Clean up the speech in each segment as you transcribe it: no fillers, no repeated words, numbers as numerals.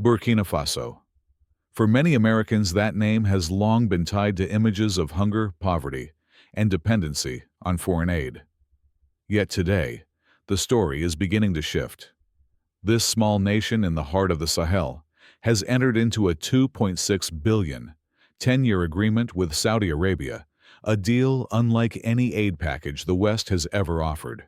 Burkina Faso. For many Americans, that name has long been tied to images of hunger, poverty, and dependency on foreign aid. Yet today, the story is beginning to shift. This small nation in the heart of the Sahel has entered into a $2.6 billion 10-year agreement with Saudi Arabia, a deal unlike any aid package the West has ever offered.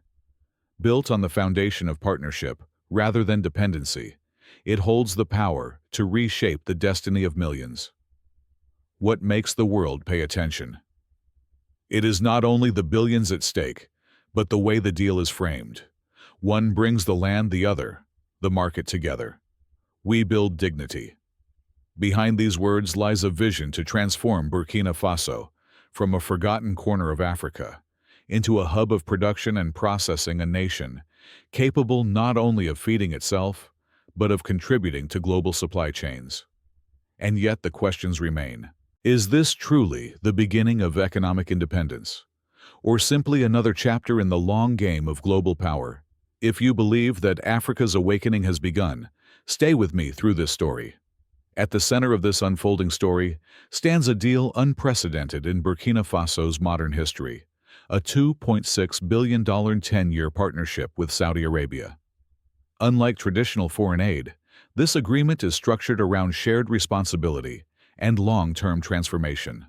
Built on the foundation of partnership rather than dependency, it holds the power to reshape the destiny of millions. What makes the world pay attention? It is not only the billions at stake, but the way the deal is framed. One brings the land, the other, the market together. We build dignity. Behind these words lies a vision to transform Burkina Faso from a forgotten corner of Africa into a hub of production and processing, a nation capable not only of feeding itself, but of contributing to global supply chains. And yet the questions remain. Is this truly the beginning of economic independence, or simply another chapter in the long game of global power? If you believe that Africa's awakening has begun, stay with me through this story. At the center of this unfolding story stands a deal unprecedented in Burkina Faso's modern history, a $2.6 billion 10-year partnership with Saudi Arabia. Unlike traditional foreign aid, this agreement is structured around shared responsibility and long-term transformation.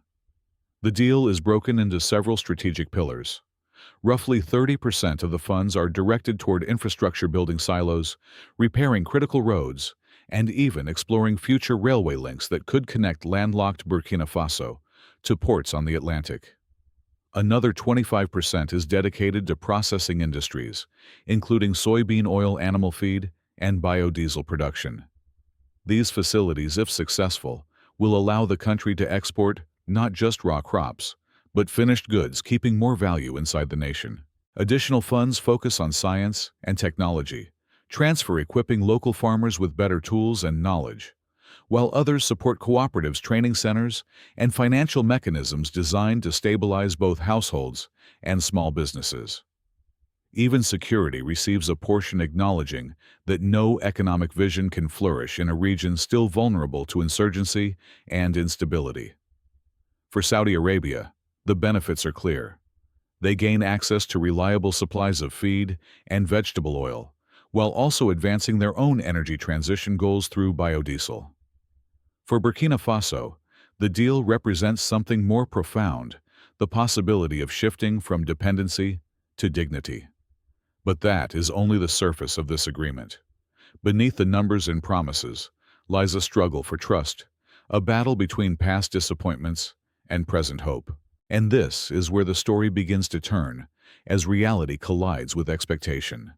The deal is broken into several strategic pillars. Roughly 30% of the funds are directed toward infrastructure, building silos, repairing critical roads, and even exploring future railway links that could connect landlocked Burkina Faso to ports on the Atlantic. Another 25% is dedicated to processing industries, including soybean oil, animal feed, and biodiesel production. These facilities, if successful, will allow the country to export not just raw crops, but finished goods, keeping more value inside the nation. Additional funds focus on science and technology, transfer equipping local farmers with better tools and knowledge, while others support cooperatives, training centers, and financial mechanisms designed to stabilize both households and small businesses. Even security receives a portion, acknowledging that no economic vision can flourish in a region still vulnerable to insurgency and instability. For Saudi Arabia, the benefits are clear. They gain access to reliable supplies of feed and vegetable oil, while also advancing their own energy transition goals through biodiesel. For Burkina Faso, the deal represents something more profound, the possibility of shifting from dependency to dignity. But that is only the surface of this agreement. Beneath the numbers and promises lies a struggle for trust, a battle between past disappointments and present hope. And this is where the story begins to turn, as reality collides with expectation.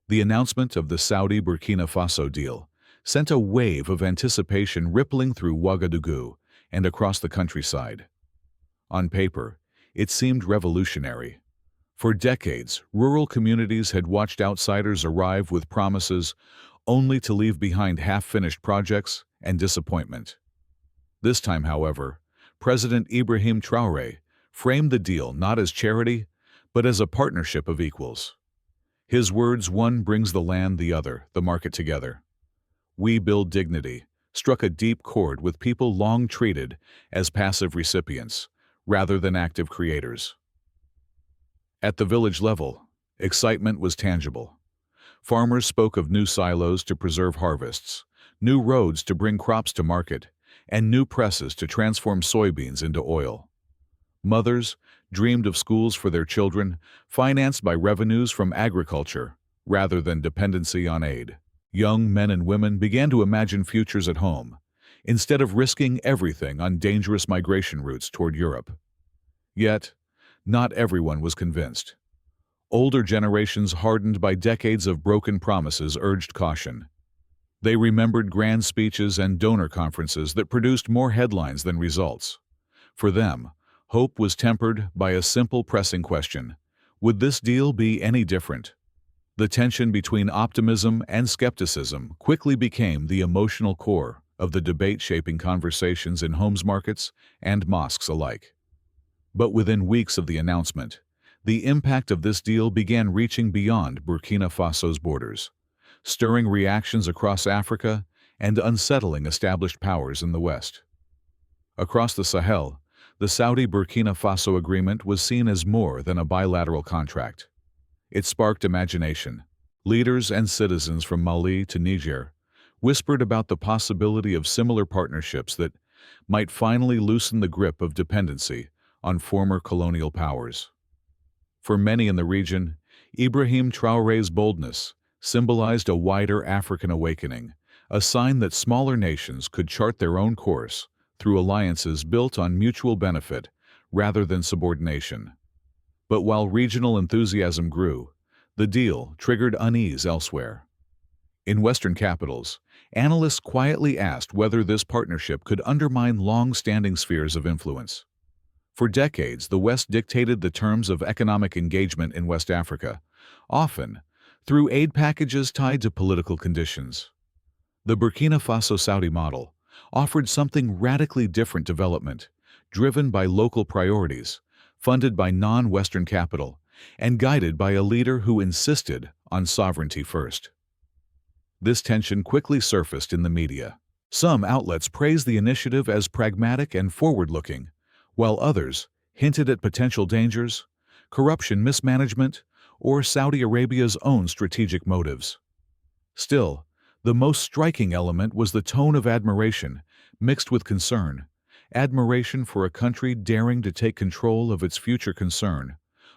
The announcement of the Saudi-Burkina Faso deal sent a wave of anticipation rippling through Ouagadougou and across the countryside. On paper, it seemed revolutionary. For decades, rural communities had watched outsiders arrive with promises only to leave behind half-finished projects and disappointment. This time, however, President Ibrahim Traoré framed the deal not as charity, but as a partnership of equals. His words, "One brings the land, the other, the market together. We build dignity," struck a deep chord with people long treated as passive recipients rather than active creators. At the village level, excitement was tangible. Farmers spoke of new silos to preserve harvests, new roads to bring crops to market, and new presses to transform soybeans into oil. Mothers dreamed of schools for their children, financed by revenues from agriculture rather than dependency on aid. Young men and women began to imagine futures at home, instead of risking everything on dangerous migration routes toward Europe. Yet, not everyone was convinced. Older generations, hardened by decades of broken promises, urged caution. They remembered grand speeches and donor conferences that produced more headlines than results. For them, hope was tempered by a simple pressing question: would this deal be any different? The tension between optimism and skepticism quickly became the emotional core of the debate, shaping conversations in homes, markets, and mosques alike. But within weeks of the announcement, the impact of this deal began reaching beyond Burkina Faso's borders. stirring reactions across Africa and unsettling established powers in the West. Across the Sahel, the Saudi-Burkina Faso agreement was seen as more than a bilateral contract. It sparked imagination. Leaders and citizens from Mali to Niger whispered about the possibility of similar partnerships that might finally loosen the grip of dependency on former colonial powers. For many in the region, Ibrahim Traoré's boldness symbolized a wider African awakening, a sign that smaller nations could chart their own course through alliances built on mutual benefit rather than subordination. But while regional enthusiasm grew, the deal triggered unease elsewhere. In Western capitals, analysts quietly asked whether this partnership could undermine long-standing spheres of influence. For decades, the West dictated the terms of economic engagement in West Africa, often through aid packages tied to political conditions. The Burkina Faso-Saudi model offered something radically different: development, driven by local priorities, funded by non-Western capital, and guided by a leader who insisted on sovereignty first. This tension quickly surfaced in the media. Some outlets praised the initiative as pragmatic and forward-looking, while others hinted at potential dangers, corruption, mismanagement, or Saudi Arabia's own strategic motives. Still, the most striking element was the tone of admiration mixed with concern, admiration for a country daring to take control of its future, concern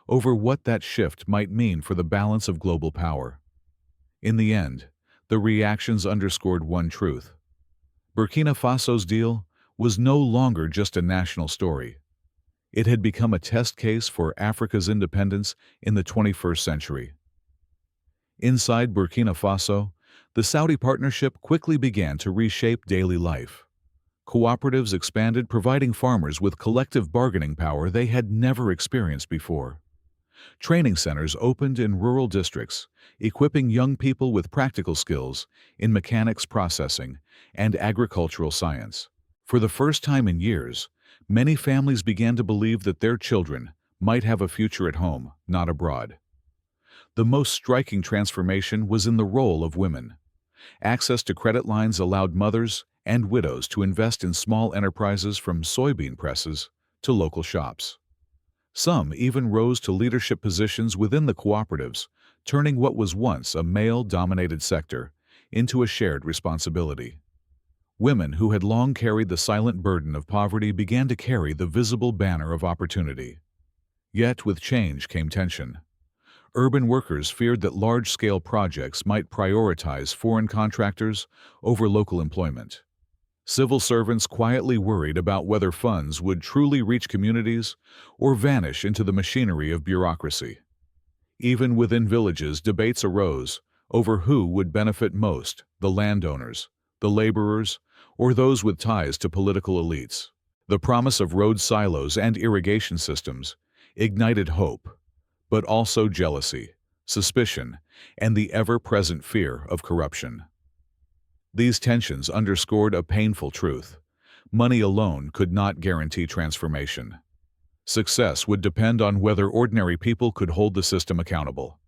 over what that shift might mean for the balance of global power. In the end, the reactions underscored one truth: Burkina Faso's deal was no longer just a national story. It had become a test case for Africa's independence in the 21st century. Inside Burkina Faso, the Saudi partnership quickly began to reshape daily life. Cooperatives expanded, providing farmers with collective bargaining power they had never experienced before. Training centers opened in rural districts, equipping young people with practical skills in mechanics, processing, and agricultural science. For the first time in years, many families began to believe that their children might have a future at home, not abroad. The most striking transformation was in the role of women. Access to credit lines allowed mothers and widows to invest in small enterprises, from soybean presses to local shops. Some even rose to leadership positions within the cooperatives, turning what was once a male-dominated sector into a shared responsibility. Women who had long carried the silent burden of poverty began to carry the visible banner of opportunity. Yet with change came tension. Urban workers feared that large-scale projects might prioritize foreign contractors over local employment. Civil servants quietly worried about whether funds would truly reach communities or vanish into the machinery of bureaucracy. Even within villages, debates arose over who would benefit most: the landowners, the laborers, or those with ties to political elites. The promise of road silos and irrigation systems ignited hope, but also jealousy, suspicion, and the ever-present fear of corruption. These tensions underscored a painful truth: money alone could not guarantee transformation. Success would depend on whether ordinary people could hold the system accountable.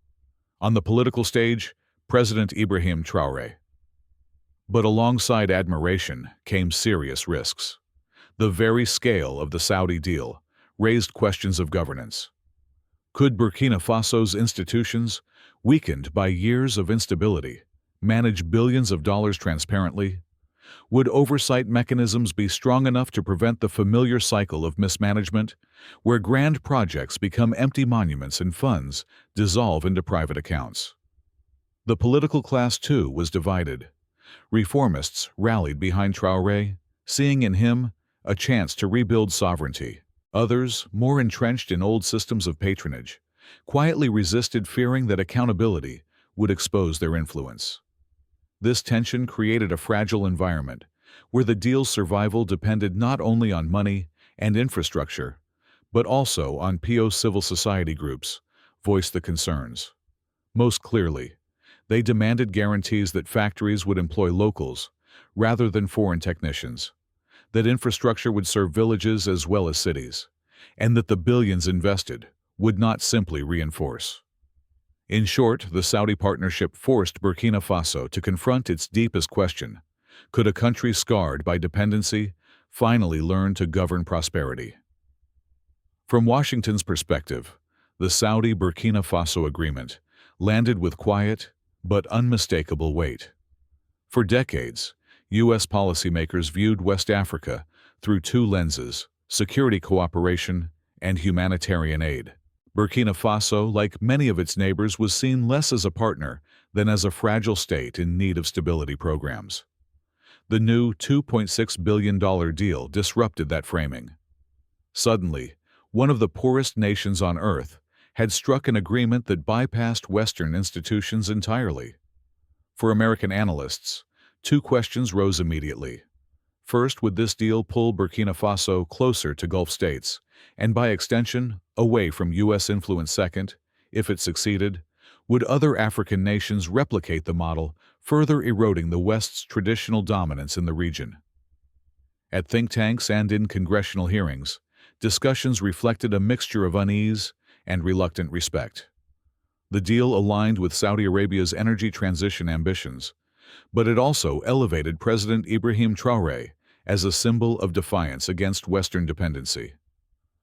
On the political stage, President Ibrahim Traoré. But alongside admiration came serious risks. The very scale of the Saudi deal raised questions of governance. Could Burkina Faso's institutions, weakened by years of instability, manage billions of dollars transparently? Would oversight mechanisms be strong enough to prevent the familiar cycle of mismanagement, where grand projects become empty monuments and funds dissolve into private accounts? The political class, too, was divided. Reformists rallied behind Traoré, seeing in him a chance to rebuild sovereignty. Others, more entrenched in old systems of patronage, quietly resisted, fearing that accountability would expose their influence. This tension created a fragile environment where the deal's survival depended not only on money and infrastructure, but also on civil society groups voiced the concerns. Most clearly, they demanded guarantees that factories would employ locals rather than foreign technicians, that infrastructure would serve villages as well as cities, and that the billions invested would not simply reinforce. In short, the Saudi partnership forced Burkina Faso to confront its deepest question: could a country scarred by dependency finally learn to govern prosperity? From Washington's perspective, the Saudi-Burkina Faso agreement landed with quiet but unmistakable weight. For decades, U.S. policymakers viewed West Africa through two lenses: security cooperation and humanitarian aid. Burkina Faso, like many of its neighbors, was seen less as a partner than as a fragile state in need of stability programs. The new $2.6 billion deal disrupted that framing. Suddenly, one of the poorest nations on Earth had struck an agreement that bypassed Western institutions entirely. For American analysts, two questions rose immediately. First, would this deal pull Burkina Faso closer to Gulf states, and by extension, away from U.S. influence? Second, if it succeeded, would other African nations replicate the model, further eroding the West's traditional dominance in the region? At think tanks and in congressional hearings, discussions reflected a mixture of unease and reluctant respect. The deal aligned with Saudi Arabia's energy transition ambitions, but it also elevated President Ibrahim Traoré as a symbol of defiance against Western dependency.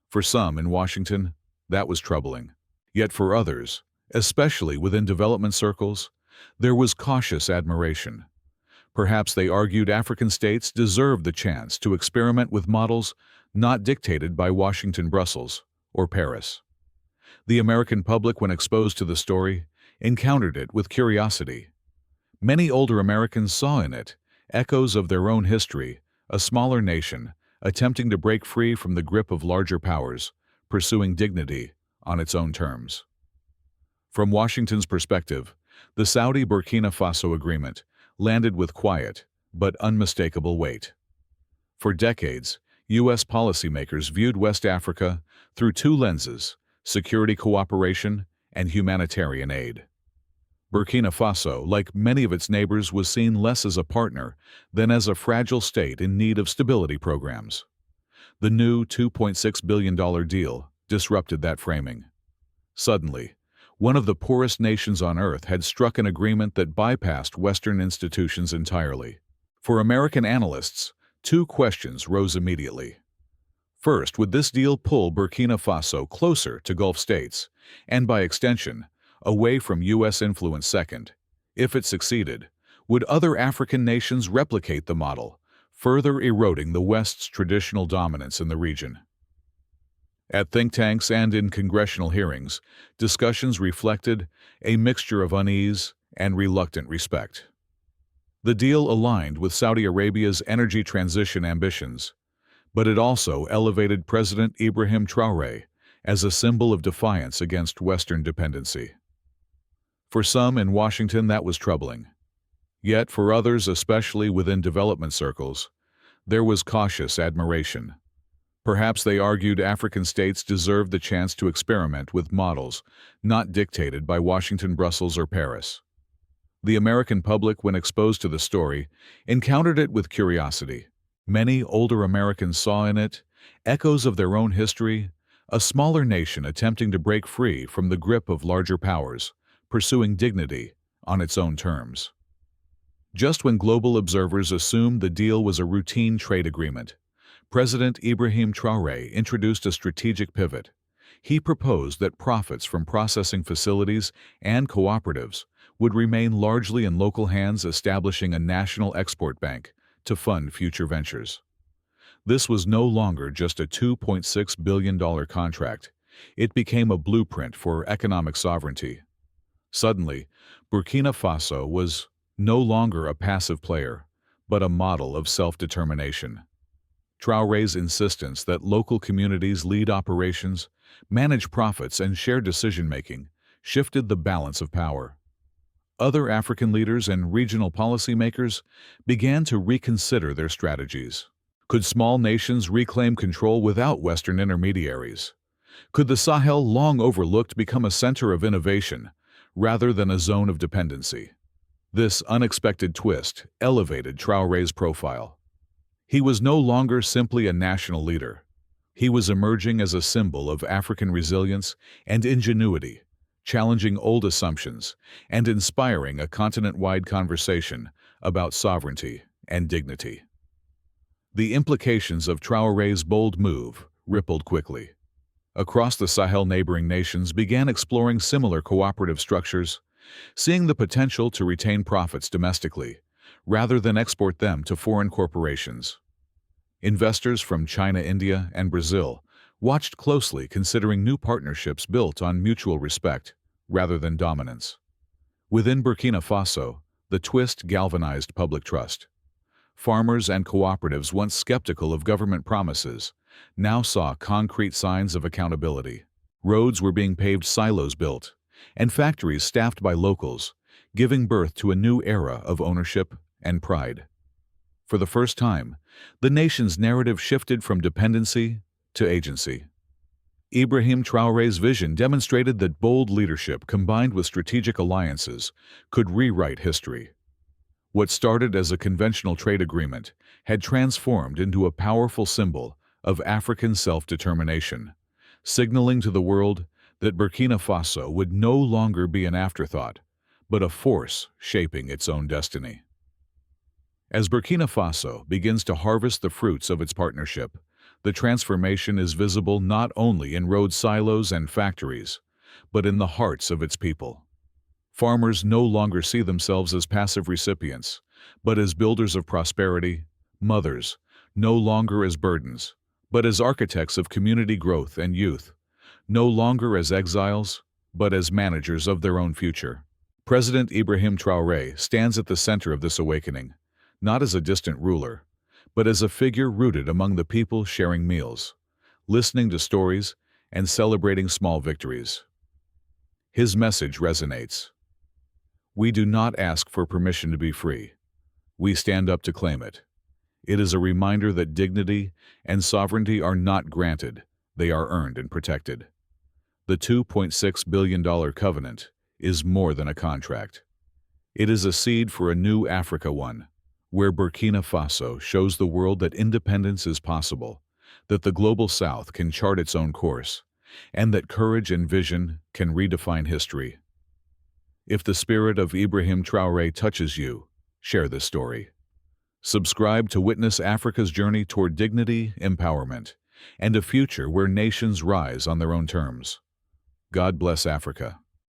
For some in Washington, that was troubling. Yet for others, especially within development circles, there was cautious admiration. Perhaps they argued African states deserved the chance to experiment with models not dictated by Washington, Brussels, or Paris. The American public, when exposed to the story, encountered it with curiosity. Many older Americans saw in it echoes of their own history, a smaller nation attempting to break free from the grip of larger powers, pursuing dignity on its own terms. From Washington's perspective, the Saudi-Burkina Faso agreement landed with quiet but unmistakable weight. For decades, U.S. policymakers viewed West Africa through two lenses: security cooperation and humanitarian aid. Burkina Faso, like many of its neighbors, was seen less as a partner than as a fragile state in need of stability programs. The new $2.6 billion deal disrupted that framing. Suddenly, one of the poorest nations on Earth had struck an agreement that bypassed Western institutions entirely. For American analysts, two questions rose immediately. First, would this deal pull Burkina Faso closer to Gulf states, and by extension, away from U.S. influence? Second, if it succeeded, would other African nations replicate the model, further eroding the West's traditional dominance in the region? At think tanks and in congressional hearings, discussions reflected a mixture of unease and reluctant respect. The deal aligned with Saudi Arabia's energy transition ambitions, but it also elevated President Ibrahim Traoré as a symbol of defiance against Western dependency. For some in Washington, that was troubling. Yet for others, especially within development circles, there was cautious admiration. Perhaps they argued African states deserved the chance to experiment with models not dictated by Washington, Brussels, or Paris. The American public, when exposed to the story, encountered it with curiosity. Many older Americans saw in it echoes of their own history, a smaller nation attempting to break free from the grip of larger powers, pursuing dignity on its own terms. Just when global observers assumed the deal was a routine trade agreement, President Ibrahim Traoré introduced a strategic pivot. He proposed that profits from processing facilities and cooperatives would remain largely in local hands, establishing a national export bank to fund future ventures. This was no longer just a $2.6 billion contract. It became a blueprint for economic sovereignty. Suddenly, Burkina Faso was no longer a passive player, but a model of self-determination. Traoré's insistence that local communities lead operations, manage profits, and share decision-making shifted the balance of power. Other African leaders and regional policymakers began to reconsider their strategies. Could small nations reclaim control without Western intermediaries? Could the Sahel, long overlooked, become a center of innovation rather than a zone of dependency? This unexpected twist elevated Traoré's profile. He was no longer simply a national leader. He was emerging as a symbol of African resilience and ingenuity, challenging old assumptions and inspiring a continent-wide conversation about sovereignty and dignity. The implications of Traoré's bold move rippled quickly. Across the Sahel, neighboring nations began exploring similar cooperative structures, seeing the potential to retain profits domestically rather than export them to foreign corporations. Investors from China, India, and Brazil watched closely, considering new partnerships built on mutual respect rather than dominance. Within Burkina Faso, the twist galvanized public trust. Farmers and cooperatives, once skeptical of government promises, now saw concrete signs of accountability. Roads were being paved, silos built, and factories staffed by locals, giving birth to a new era of ownership and pride. For the first time, the nation's narrative shifted from dependency to agency. Ibrahim Traoré's vision demonstrated that bold leadership combined with strategic alliances could rewrite history. What started as a conventional trade agreement had transformed into a powerful symbol of African self-determination, signaling to the world that Burkina Faso would no longer be an afterthought, but a force shaping its own destiny. As Burkina Faso begins to harvest the fruits of its partnership, the transformation is visible not only in road silos and factories, but in the hearts of its people. Farmers no longer see themselves as passive recipients, but as builders of prosperity, mothers, no longer as burdens, but as architects of community growth, and youth, no longer as exiles, but as managers of their own future. President Ibrahim Traoré stands at the center of this awakening, not as a distant ruler, but as a figure rooted among the people, sharing meals, listening to stories, and celebrating small victories. His message resonates. We do not ask for permission to be free. We stand up to claim it. It is a reminder that dignity and sovereignty are not granted, they are earned and protected. The $2.6 billion covenant is more than a contract. It is a seed for a new Africa, one where Burkina Faso shows the world that independence is possible, that the global South can chart its own course, and that courage and vision can redefine history. If the spirit of Ibrahim Traoré touches you, share this story. Subscribe to witness Africa's journey toward dignity, empowerment, and a future where nations rise on their own terms. God bless Africa.